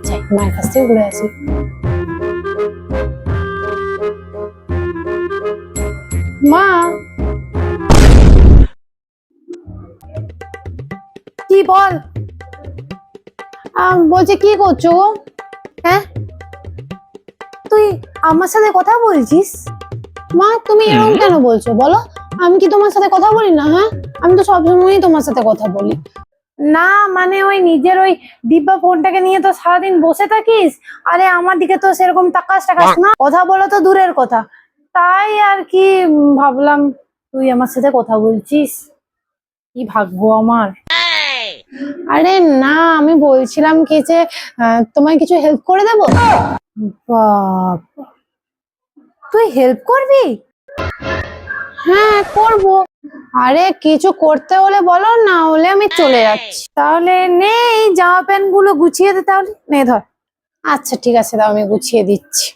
যাই মায়ের কাছ থেকে ঘুরে আসি। মা, কি বল? বলছি কি করছো গো? হ্যাঁ, তুই আমার সাথে কথা বলছিস? মা, তুমি এরকম কেন বলছো বলো? আমি কি তোমার সাথে কথা বলি না? হ্যাঁ, আমি তো সবসময়ই তোমার সাথে কথা বলি। না মানে ওই নিজের ওই ডিব্বা ফোনটাকে নিয়ে তো সারাদিন বসে থাকিস। আরে আমার দিকে তো সেরকম তাকাস না, কথা বলো তো দূরের কথা। তাই আর কি ভাবলাম তুই আমার সাথে কথা বলছিস। কি ভাগ্য আমার। আরে না, আমি বলছিলাম কি যে তোমায় কিছু হেল্প করে দেবো। বাবা, তুই হেল্প করবি? হ্যাঁ করব। আরে কিছু করতে হলে বলো, না হলে আমি চলে যাচ্ছি। তাহলে নে এই জামা প্যান্ট গুলো গুছিয়ে দে, তাহলে নে ধর। আচ্ছা ঠিক আছে, দাও আমি গুছিয়ে দিচ্ছি।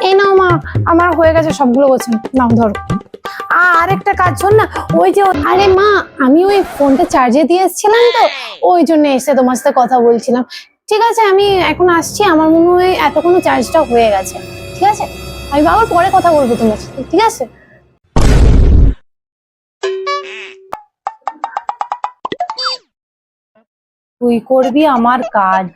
এই নাও মা, আমার হয়ে গেছে সবগুলো গোছানো, নাও ধরো। আর একটা কাজ শোন না, ওই যে আরে মা, আমি ওই ফোনটা চার্জে দিয়ে এসেছিলাম তো, ওই জন্য এসে তোমার সাথে কথা বলছিলাম। ঠিক আছে, আমি এখন আসছি, আমার মনে হয় এতক্ষণ চার্জটা হয়ে গেছে। ঠিক আছে, আমি আবার পরে কথা বলবো তোমার সাথে, ঠিক আছে? তুই করবি আমার কাজ।